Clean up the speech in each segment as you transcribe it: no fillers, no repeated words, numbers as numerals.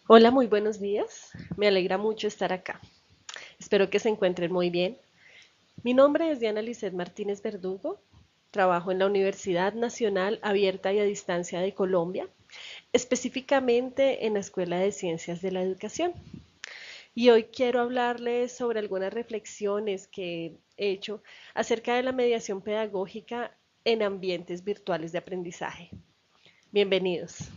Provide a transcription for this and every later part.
Hola, muy buenos días. Me alegra mucho estar acá. Espero que se encuentren muy bien. Mi nombre es Diana Lisset Martínez Verdugo. Trabajo en la Universidad Nacional Abierta y a Distancia de Colombia, específicamente en la Escuela de Ciencias de la Educación. Y hoy quiero hablarles sobre algunas reflexiones que he hecho acerca de la mediación pedagógica en ambientes virtuales de aprendizaje. Bienvenidos.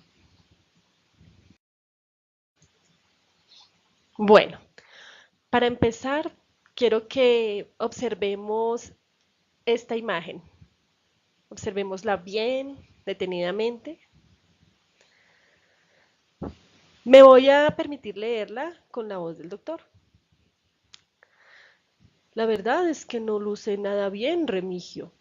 Bueno, para empezar, quiero que observemos esta imagen. Observémosla bien, detenidamente. Me voy a permitir leerla con la voz del doctor. La verdad es que no luce nada bien, Remigio.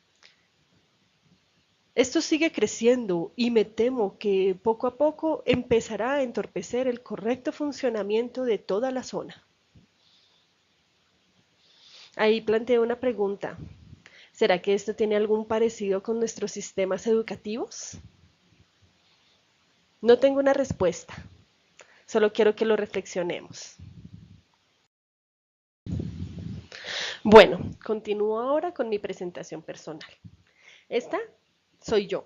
Esto sigue creciendo y me temo que poco a poco empezará a entorpecer el correcto funcionamiento de toda la zona. Ahí planteo una pregunta. ¿Será que esto tiene algún parecido con nuestros sistemas educativos? No tengo una respuesta, solo quiero que lo reflexionemos. Bueno, continúo ahora con mi presentación personal. Esta soy yo.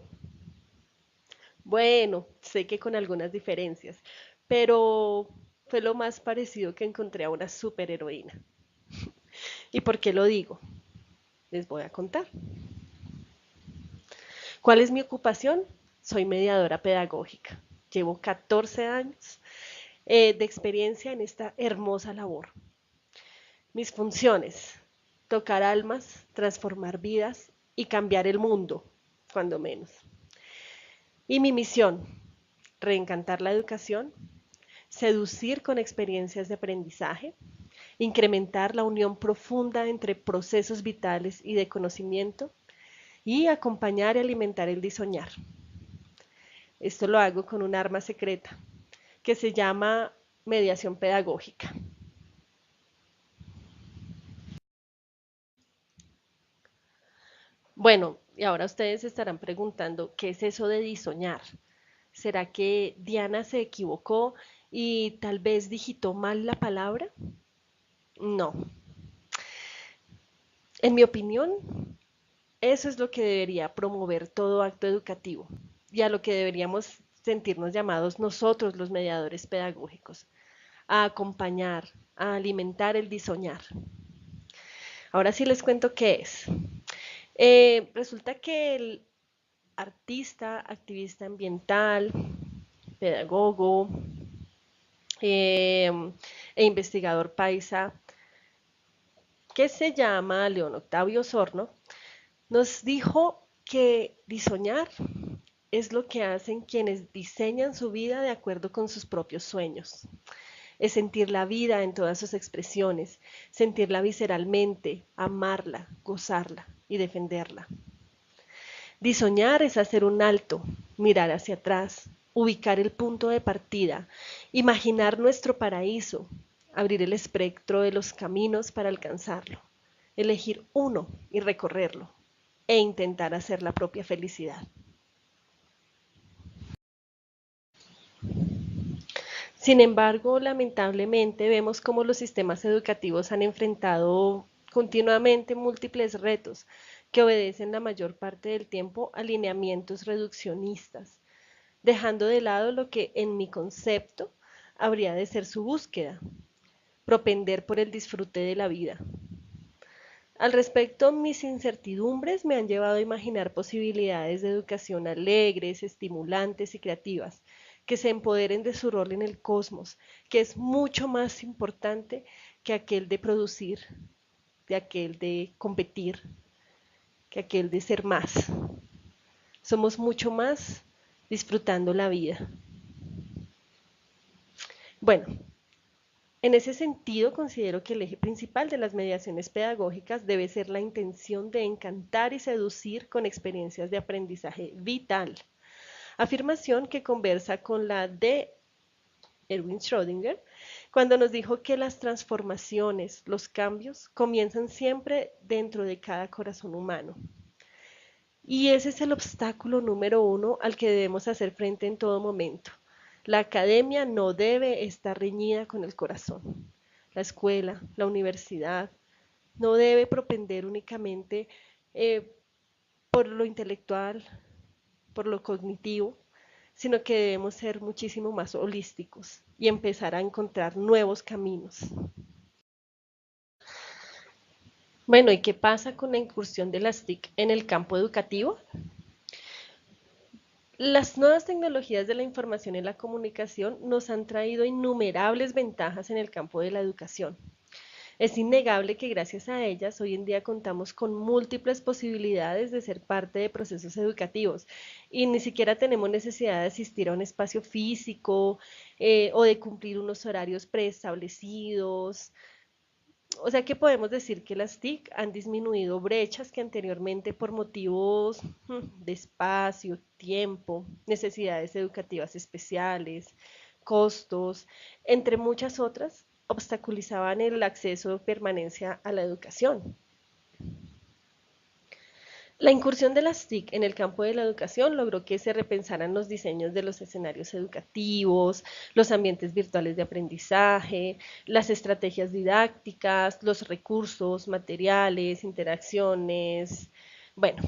Bueno, sé que con algunas diferencias, pero fue lo más parecido que encontré a una superheroína. ¿Y por qué lo digo? Les voy a contar. ¿Cuál es mi ocupación? Soy mediadora pedagógica. Llevo 14 años de experiencia en esta hermosa labor. Mis funciones, tocar almas, transformar vidas y cambiar el mundo, cuando menos. Y mi misión, reencantar la educación, seducir con experiencias de aprendizaje, incrementar la unión profunda entre procesos vitales y de conocimiento y acompañar y alimentar el disoñar. Esto lo hago con un arma secreta que se llama mediación pedagógica. Bueno, y ahora ustedes se estarán preguntando, ¿qué es eso de disoñar? ¿Será que Diana se equivocó y tal vez digitó mal la palabra? No. En mi opinión, eso es lo que debería promover todo acto educativo y a lo que deberíamos sentirnos llamados nosotros los mediadores pedagógicos, a acompañar, a alimentar el disoñar. Ahora sí les cuento qué es. Resulta que el artista, activista ambiental, pedagogo eh, e investigador paisa que se llama León Octavio Osorno, nos dijo que disoñar es lo que hacen quienes diseñan su vida de acuerdo con sus propios sueños. Es sentir la vida en todas sus expresiones, sentirla visceralmente, amarla, gozarla y defenderla. Disoñar es hacer un alto, mirar hacia atrás, ubicar el punto de partida, imaginar nuestro paraíso, abrir el espectro de los caminos para alcanzarlo, elegir uno y recorrerlo, e intentar hacer la propia felicidad. Sin embargo, lamentablemente vemos cómo los sistemas educativos han enfrentado continuamente múltiples retos que obedecen la mayor parte del tiempo a lineamientos reduccionistas, dejando de lado lo que en mi concepto habría de ser su búsqueda, propender por el disfrute de la vida. Al respecto, mis incertidumbres me han llevado a imaginar posibilidades de educación alegres, estimulantes y creativas, que se empoderen de su rol en el cosmos, que es mucho más importante que aquel de producir, de aquel de competir, que aquel de ser más. Somos mucho más disfrutando la vida. Bueno, en ese sentido, considero que el eje principal de las mediaciones pedagógicas debe ser la intención de encantar y seducir con experiencias de aprendizaje vital, afirmación que conversa con la de Erwin Schrödinger, cuando nos dijo que las transformaciones, los cambios, comienzan siempre dentro de cada corazón humano. Y ese es el obstáculo número uno al que debemos hacer frente en todo momento. La academia no debe estar reñida con el corazón. La escuela, la universidad, no debe propender únicamente eh, por lo intelectual, por lo cognitivo, sino que debemos ser muchísimo más holísticos y empezar a encontrar nuevos caminos. Bueno, ¿y qué pasa con la incursión de las TIC en el campo educativo? Las nuevas tecnologías de la información y la comunicación nos han traído innumerables ventajas en el campo de la educación. Es innegable que gracias a ellas hoy en día contamos con múltiples posibilidades de ser parte de procesos educativos y ni siquiera tenemos necesidad de asistir a un espacio físico o de cumplir unos horarios preestablecidos. O sea que podemos decir que las TIC han disminuido brechas que anteriormente por motivos de espacio, tiempo, necesidades educativas especiales, costos, entre muchas otras, obstaculizaban el acceso o permanencia a la educación. La incursión de las TIC en el campo de la educación logró que se repensaran los diseños de los escenarios educativos, los ambientes virtuales de aprendizaje, las estrategias didácticas, los recursos, materiales, interacciones, bueno,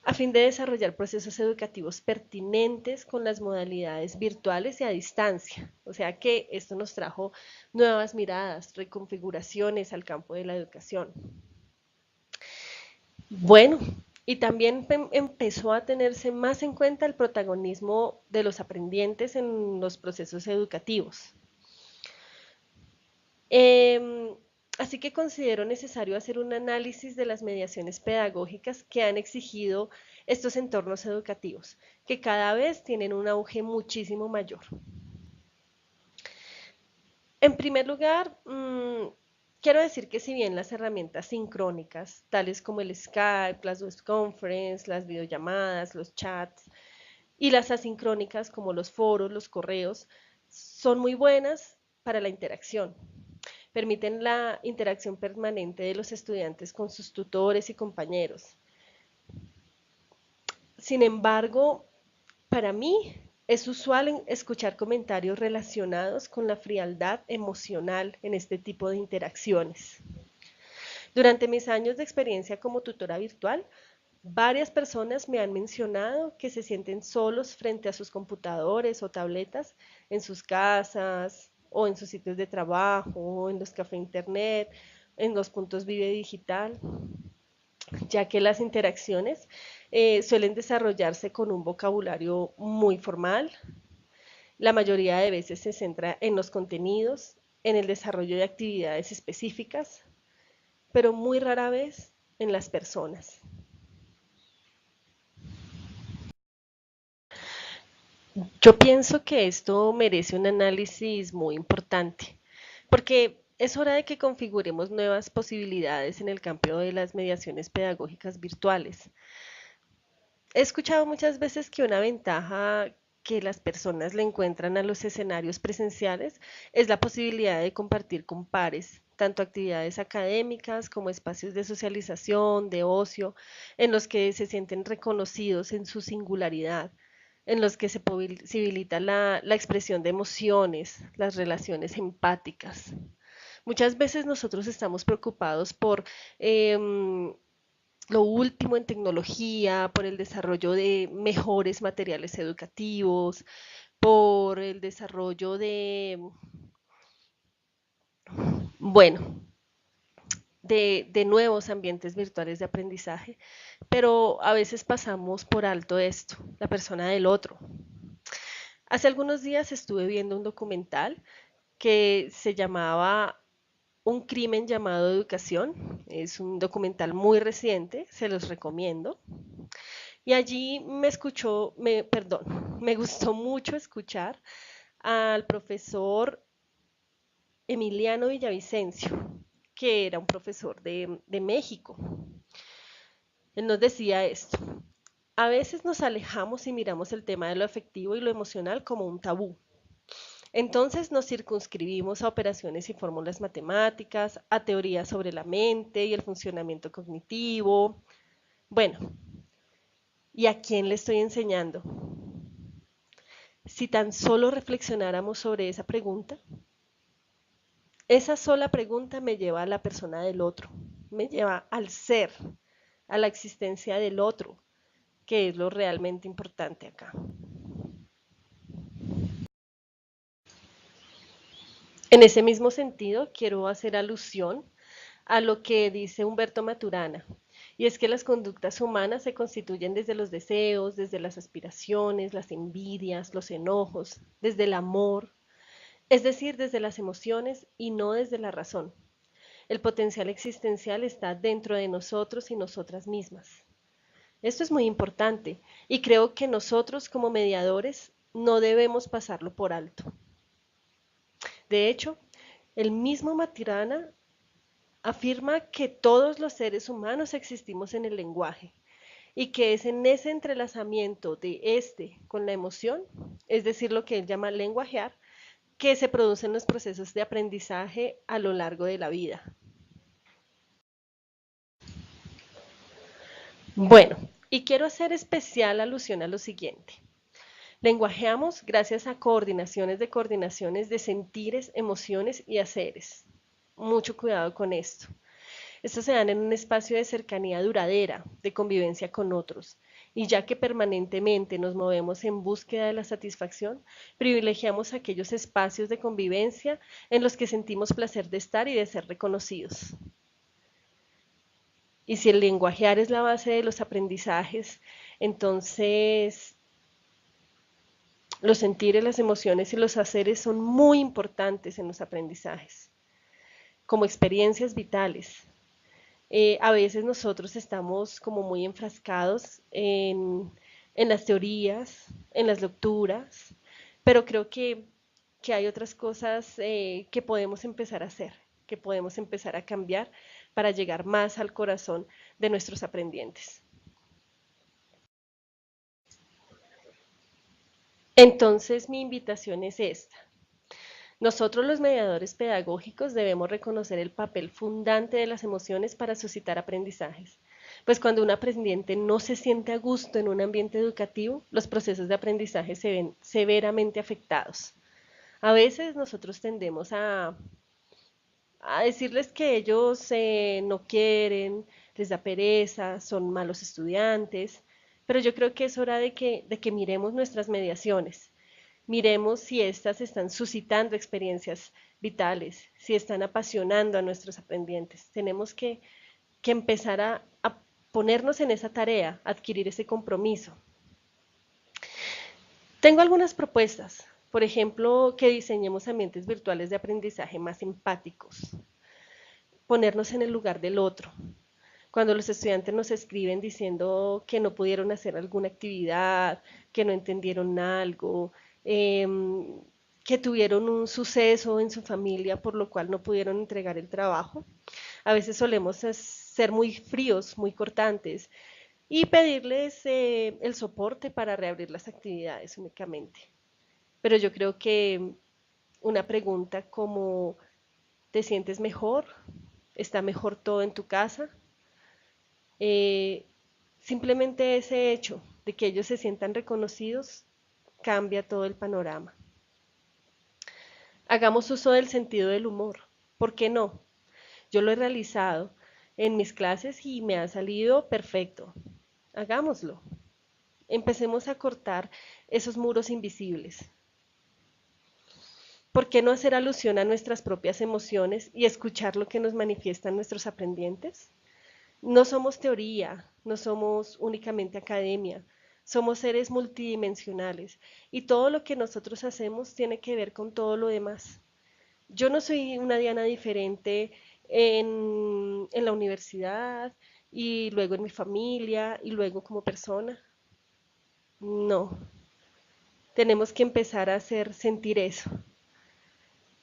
a fin de desarrollar procesos educativos pertinentes con las modalidades virtuales y a distancia. O sea que esto nos trajo nuevas miradas, reconfiguraciones al campo de la educación. Bueno, y también empezó a tenerse más en cuenta el protagonismo de los aprendientes en los procesos educativos. Em, Así que considero necesario hacer un análisis de las mediaciones pedagógicas que han exigido estos entornos educativos, que cada vez tienen un auge muchísimo mayor. En primer lugar, quiero decir que si bien las herramientas sincrónicas, tales como el Skype, las web conference, las videollamadas, los chats, y las asincrónicas como los foros, los correos, son muy buenas para la interacción. Permiten la interacción permanente de los estudiantes con sus tutores y compañeros. Sin embargo, para mí es usual escuchar comentarios relacionados con la frialdad emocional en este tipo de interacciones. Durante mis años de experiencia como tutora virtual, varias personas me han mencionado que se sienten solos frente a sus computadores o tabletas en sus casas o en sus sitios de trabajo, en los cafés internet, en los puntos Vive Digital, ya que las interacciones suelen desarrollarse con un vocabulario muy formal. La mayoría de veces se centra en los contenidos, en el desarrollo de actividades específicas, pero muy rara vez en las personas. Yo pienso que esto merece un análisis muy importante, porque es hora de que configuremos nuevas posibilidades en el campo de las mediaciones pedagógicas virtuales. He escuchado muchas veces que una ventaja que las personas le encuentran a los escenarios presenciales es la posibilidad de compartir con pares, tanto actividades académicas como espacios de socialización, de ocio, en los que se sienten reconocidos en su singularidad, en los que se posibilita la expresión de emociones, las relaciones empáticas. Muchas veces nosotros estamos preocupados por lo último en tecnología, por el desarrollo de mejores materiales educativos, por el desarrollo bueno, de nuevos ambientes virtuales de aprendizaje, pero a veces pasamos por alto esto, la persona del otro. Hace algunos días estuve viendo un documental que se llamaba Un crimen llamado educación. Es un documental muy reciente, se los recomiendo. Y allí me gustó mucho escuchar al profesor Emiliano Villavicencio, que era un profesor de México. Él nos decía esto: a veces nos alejamos y miramos el tema de lo afectivo y lo emocional como un tabú. Entonces nos circunscribimos a operaciones y fórmulas matemáticas, a teorías sobre la mente y el funcionamiento cognitivo. Bueno, ¿y a quién le estoy enseñando? Si tan solo reflexionáramos sobre esa pregunta, esa sola pregunta me lleva a la persona del otro, me lleva al ser, a la existencia del otro, que es lo realmente importante acá. En ese mismo sentido, quiero hacer alusión a lo que dice Humberto Maturana, y es que las conductas humanas se constituyen desde los deseos, desde las aspiraciones, las envidias, los enojos, desde el amor, es decir, desde las emociones y no desde la razón. El potencial existencial está dentro de nosotros y nosotras mismas. Esto es muy importante y creo que nosotros como mediadores no debemos pasarlo por alto. De hecho, el mismo Maturana afirma que todos los seres humanos existimos en el lenguaje y que es en ese entrelazamiento de este con la emoción, es decir, lo que él llama lenguajear, que se producen los procesos de aprendizaje a lo largo de la vida. Bueno, y quiero hacer especial alusión a lo siguiente. Lenguajeamos gracias a coordinaciones de sentires, emociones y haceres. Mucho cuidado con esto. Estos se dan en un espacio de cercanía duradera, de convivencia con otros, y ya que permanentemente nos movemos en búsqueda de la satisfacción, privilegiamos aquellos espacios de convivencia en los que sentimos placer de estar y de ser reconocidos. Y si el lenguajear es la base de los aprendizajes, entonces los sentires, las emociones y los haceres son muy importantes en los aprendizajes, como experiencias vitales. A veces nosotros estamos como muy enfrascados en las teorías, en las lecturas, pero creo que hay otras cosas que podemos empezar a hacer, que podemos empezar a cambiar para llegar más al corazón de nuestros aprendientes. Entonces, mi invitación es esta. Nosotros los mediadores pedagógicos debemos reconocer el papel fundante de las emociones para suscitar aprendizajes. Pues cuando un aprendiente no se siente a gusto en un ambiente educativo, los procesos de aprendizaje se ven severamente afectados. A veces nosotros tendemos a decirles que ellos no quieren, les da pereza, son malos estudiantes, pero yo creo que es hora de que miremos nuestras mediaciones. Miremos si éstas están suscitando experiencias vitales, si están apasionando a nuestros aprendientes. Tenemos que empezar a ponernos en esa tarea, adquirir ese compromiso. Tengo algunas propuestas. Por ejemplo, que diseñemos ambientes virtuales de aprendizaje más empáticos. Ponernos en el lugar del otro. Cuando los estudiantes nos escriben diciendo que no pudieron hacer alguna actividad, que no entendieron algo, eh, que tuvieron un suceso en su familia por lo cual no pudieron entregar el trabajo. A veces solemos ser muy fríos, muy cortantes y pedirles el soporte para reabrir las actividades únicamente. Pero yo creo que una pregunta como ¿te sientes mejor? ¿Está mejor todo en tu casa? Eh, Simplemente ese hecho de que ellos se sientan reconocidos cambia todo el panorama. Hagamos uso del sentido del humor. ¿Por qué no? Yo lo he realizado en mis clases y me ha salido perfecto. Hagámoslo. Empecemos a cortar esos muros invisibles. ¿Por qué no hacer alusión a nuestras propias emociones y escuchar lo que nos manifiestan nuestros aprendientes? No somos teoría, no somos únicamente academia, somos seres multidimensionales y todo lo que nosotros hacemos tiene que ver con todo lo demás. Yo no soy una Diana diferente en la universidad y luego en mi familia y luego como persona. No, tenemos que empezar a hacer sentir eso.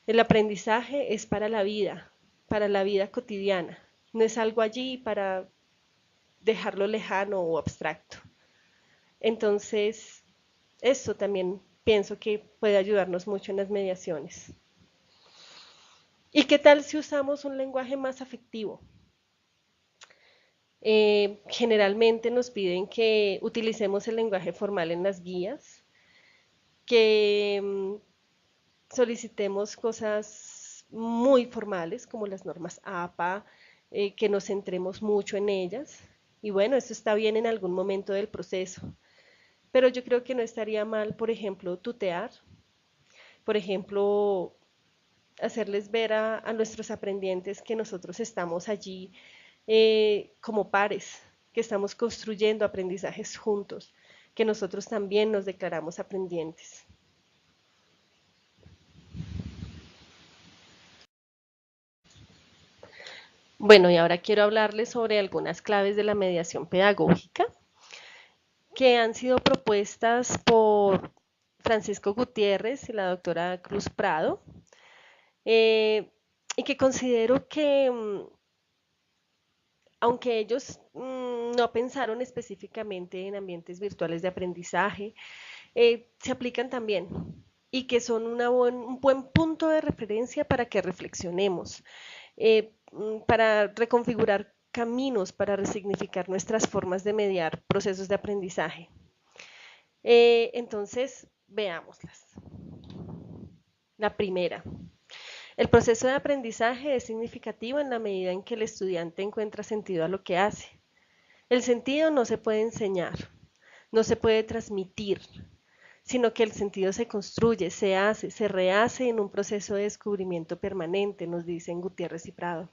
El aprendizaje es para la vida cotidiana. No es algo allí para dejarlo lejano o abstracto. Entonces, esto también pienso que puede ayudarnos mucho en las mediaciones. ¿Y qué tal si usamos un lenguaje más afectivo? Generalmente nos piden que utilicemos el lenguaje formal en las guías, que solicitemos cosas muy formales como las normas APA, que nos centremos mucho en ellas. Y bueno, eso está bien en algún momento del proceso, pero yo creo que no estaría mal, por ejemplo, tutear, por ejemplo, hacerles ver a nuestros aprendientes que nosotros estamos allí como pares, que estamos construyendo aprendizajes juntos, que nosotros también nos declaramos aprendientes. Bueno, y ahora quiero hablarles sobre algunas claves de la mediación pedagógica que han sido propuestas por Francisco Gutiérrez y la doctora Cruz Prado, eh, y que considero que, aunque ellos no pensaron específicamente en ambientes virtuales de aprendizaje, se aplican también y que son un buen punto de referencia para que reflexionemos, para reconfigurar caminos, para resignificar nuestras formas de mediar procesos de aprendizaje. Entonces, veámoslas. La primera, el proceso de aprendizaje es significativo en la medida en que el estudiante encuentra sentido a lo que hace. El sentido no se puede enseñar, no se puede transmitir, sino que el sentido se construye, se hace, se rehace en un proceso de descubrimiento permanente, nos dicen Gutiérrez y Prado.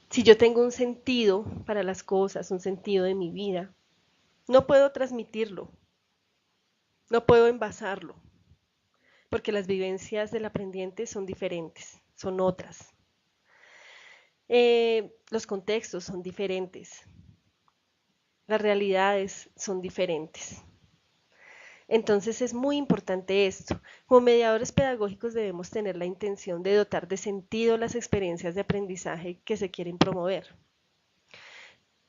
Si yo tengo un sentido para las cosas, un sentido de mi vida, no puedo transmitirlo, no puedo envasarlo, porque las vivencias del aprendiente son diferentes, son otras. Los contextos son diferentes, las realidades son diferentes. Entonces es muy importante esto. Como mediadores pedagógicos debemos tener la intención de dotar de sentido las experiencias de aprendizaje que se quieren promover.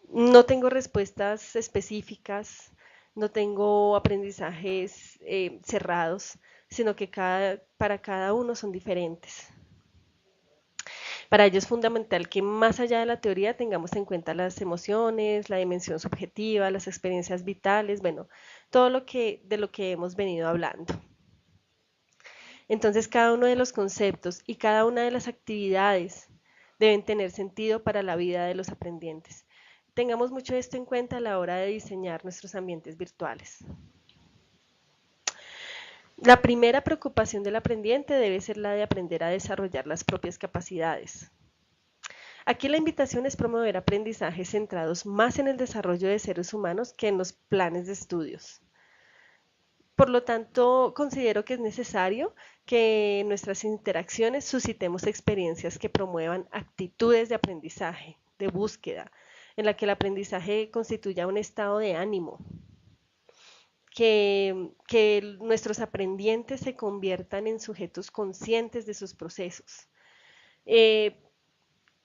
No tengo respuestas específicas, no tengo aprendizajes cerrados, sino que para cada uno son diferentes. Para ello es fundamental que más allá de la teoría tengamos en cuenta las emociones, la dimensión subjetiva, las experiencias vitales, bueno, todo de lo que hemos venido hablando. Entonces cada uno de los conceptos y cada una de las actividades deben tener sentido para la vida de los aprendientes. Tengamos mucho esto en cuenta a la hora de diseñar nuestros ambientes virtuales. La primera preocupación del aprendiente debe ser la de aprender a desarrollar las propias capacidades. Aquí la invitación es promover aprendizajes centrados más en el desarrollo de seres humanos que en los planes de estudios. Por lo tanto, considero que es necesario que en nuestras interacciones suscitemos experiencias que promuevan actitudes de aprendizaje, de búsqueda, en la que el aprendizaje constituya un estado de ánimo, que nuestros aprendientes se conviertan en sujetos conscientes de sus procesos. Eh,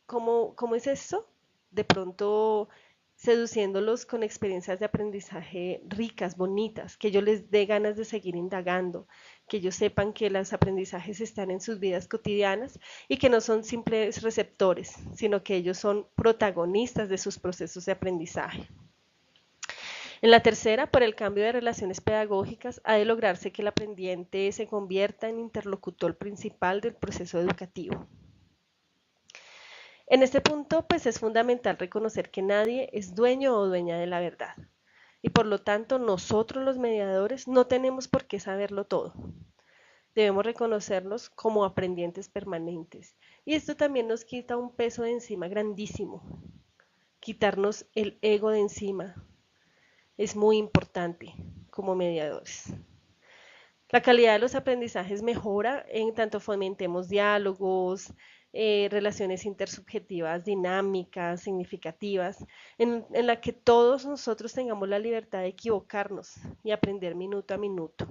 ¿Cómo es esto? De pronto seduciéndolos con experiencias de aprendizaje ricas, bonitas, que yo les dé ganas de seguir indagando, que ellos sepan que los aprendizajes están en sus vidas cotidianas y que no son simples receptores, sino que ellos son protagonistas de sus procesos de aprendizaje. En la tercera, por el cambio de relaciones pedagógicas, ha de lograrse que el aprendiente se convierta en interlocutor principal del proceso educativo. En este punto, pues es fundamental reconocer que nadie es dueño o dueña de la verdad. Y por lo tanto, nosotros los mediadores no tenemos por qué saberlo todo. Debemos reconocernos como aprendientes permanentes. Y esto también nos quita un peso de encima grandísimo. Quitarnos el ego de encima es muy importante como mediadores. La calidad de los aprendizajes mejora en tanto fomentemos diálogos, relaciones intersubjetivas dinámicas, significativas, en la que todos nosotros tengamos la libertad de equivocarnos y aprender minuto a minuto.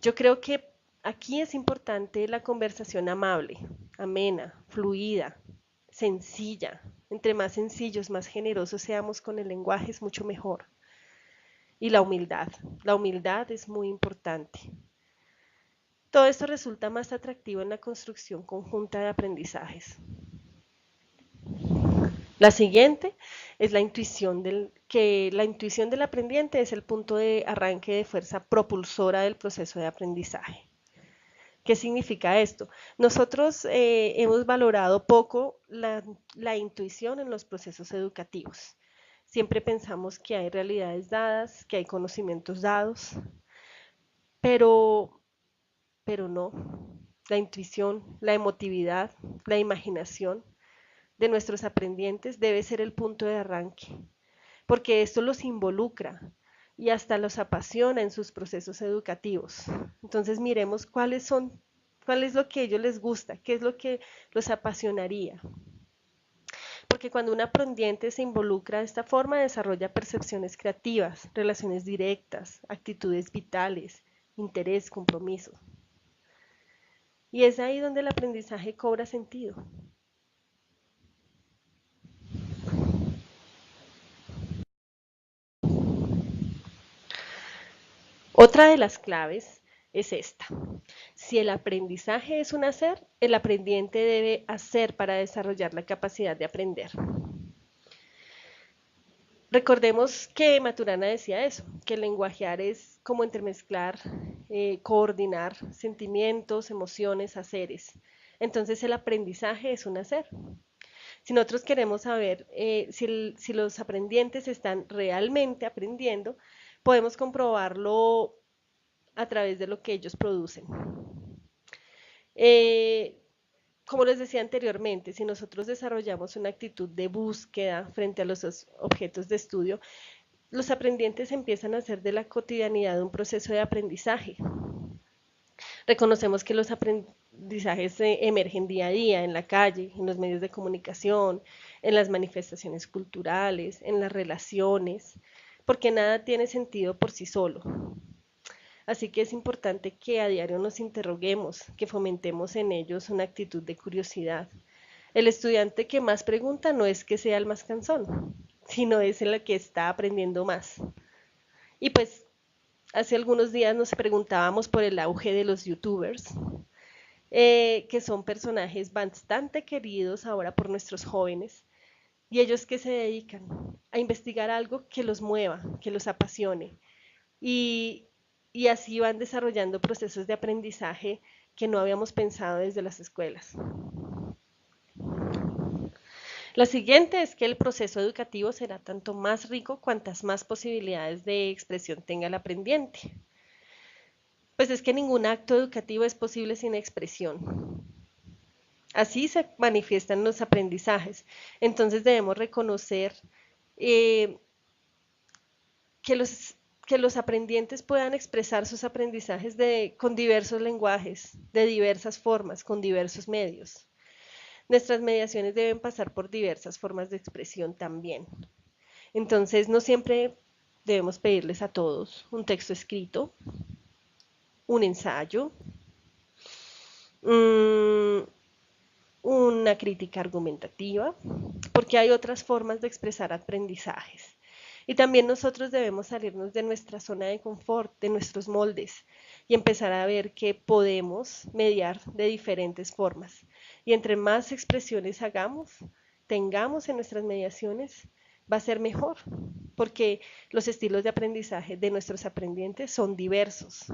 Yo creo que aquí es importante la conversación amable, amena, fluida, sencilla. Entre más sencillos, más generosos seamos con el lenguaje, es mucho mejor. Y la humildad. La humildad es muy importante. Todo esto resulta más atractivo en la construcción conjunta de aprendizajes. La siguiente es que la intuición del aprendiente es el punto de arranque de fuerza propulsora del proceso de aprendizaje. ¿Qué significa esto? Nosotros hemos valorado poco la intuición en los procesos educativos. Siempre pensamos que hay realidades dadas, que hay conocimientos dados, pero, pero no. La intuición, la emotividad, la imaginación de nuestros aprendientes debe ser el punto de arranque, porque esto los involucra y hasta los apasiona en sus procesos educativos. Entonces miremos cuál es lo que a ellos les gusta, qué es lo que los apasionaría. Porque cuando un aprendiente se involucra de esta forma, desarrolla percepciones creativas, relaciones directas, actitudes vitales, interés, compromiso. Y es ahí donde el aprendizaje cobra sentido. Otra de las claves es esta. Si el aprendizaje es un hacer, el aprendiente debe hacer para desarrollar la capacidad de aprender. Recordemos que Maturana decía eso, que el lenguajear es como entremezclar, coordinar sentimientos, emociones, haceres. Entonces el aprendizaje es un hacer. Si nosotros queremos saber si los aprendientes están realmente aprendiendo, podemos comprobarlo a través de lo que ellos producen. Eh, como les decía anteriormente, si nosotros desarrollamos una actitud de búsqueda frente a los objetos de estudio, los aprendientes empiezan a hacer de la cotidianidad un proceso de aprendizaje. Reconocemos que los aprendizajes emergen día a día en la calle, en los medios de comunicación, en las manifestaciones culturales, en las relaciones, porque nada tiene sentido por sí solo. Así que es importante que a diario nos interroguemos, que fomentemos en ellos una actitud de curiosidad. El estudiante que más pregunta no es que sea el más cansón, sino es el que está aprendiendo más. Y pues hace algunos días nos preguntábamos por el auge de los youtubers, que son personajes bastante queridos ahora por nuestros jóvenes. Y ellos que se dedican a investigar algo que los mueva, que los apasione. Y, y así van desarrollando procesos de aprendizaje que no habíamos pensado desde las escuelas. La siguiente es que el proceso educativo será tanto más rico cuantas más posibilidades de expresión tenga el aprendiente. Pues es que ningún acto educativo es posible sin expresión. Así se manifiestan los aprendizajes. Entonces debemos reconocer eh, que que los aprendientes puedan expresar sus aprendizajes con diversos lenguajes, de diversas formas, con diversos medios. Nuestras mediaciones deben pasar por diversas formas de expresión también. Entonces, no siempre debemos pedirles a todos un texto escrito, un ensayo, una crítica argumentativa, porque hay otras formas de expresar aprendizajes. Y también nosotros debemos salirnos de nuestra zona de confort, de nuestros moldes, y empezar a ver que podemos mediar de diferentes formas. Y entre más expresiones tengamos en nuestras mediaciones, va a ser mejor, porque los estilos de aprendizaje de nuestros aprendientes son diversos.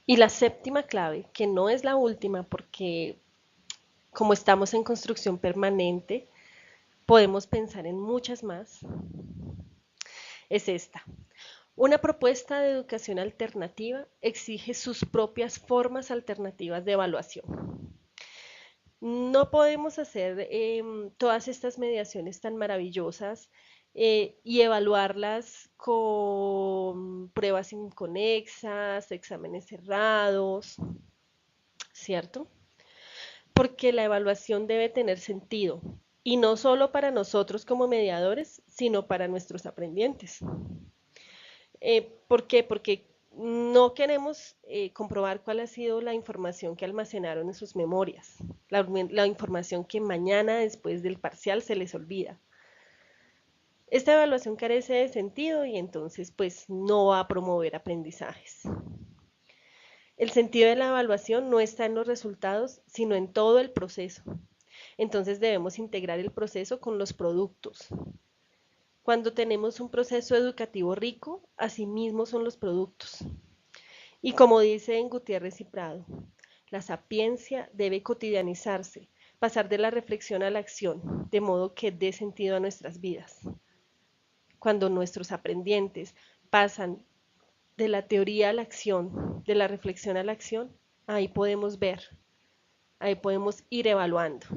Y la séptima clave, que no es la última porque como estamos en construcción permanente, podemos pensar en muchas más, es esta. Una propuesta de educación alternativa exige sus propias formas alternativas de evaluación. No podemos hacer todas estas mediaciones tan maravillosas y evaluarlas con pruebas inconexas, exámenes cerrados, ¿cierto? Porque la evaluación debe tener sentido, y no solo para nosotros como mediadores, sino para nuestros aprendientes. ¿Por qué? Porque no queremos comprobar cuál ha sido la información que almacenaron en sus memorias, la información que mañana después del parcial se les olvida. Esta evaluación carece de sentido y entonces pues no va a promover aprendizajes. El sentido de la evaluación no está en los resultados, sino en todo el proceso. Entonces debemos integrar el proceso con los productos. Cuando tenemos un proceso educativo rico, asimismo son los productos. Y como dice en Gutiérrez y Prado, la sapiencia debe cotidianizarse, pasar de la reflexión a la acción, de modo que dé sentido a nuestras vidas. Cuando nuestros aprendientes pasan de la teoría a la acción, de la reflexión a la acción, ahí podemos ver, ahí podemos ir evaluando.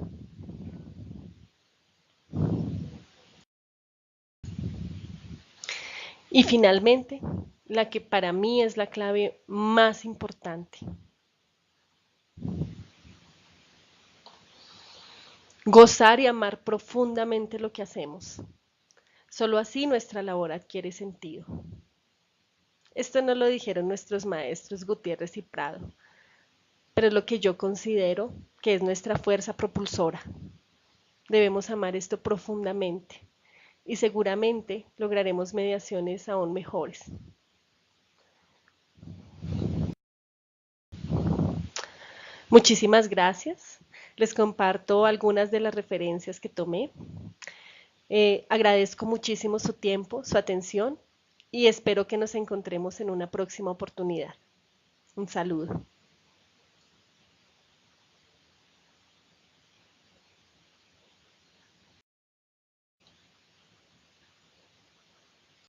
Y finalmente, la que para mí es la clave más importante. Gozar y amar profundamente lo que hacemos. Solo así nuestra labor adquiere sentido. Esto no lo dijeron nuestros maestros Gutiérrez y Prado, pero es lo que yo considero que es nuestra fuerza propulsora. Debemos amar esto profundamente y seguramente lograremos mediaciones aún mejores. Muchísimas gracias. Les comparto algunas de las referencias que tomé. Agradezco muchísimo su tiempo, su atención y espero que nos encontremos en una próxima oportunidad. Un saludo.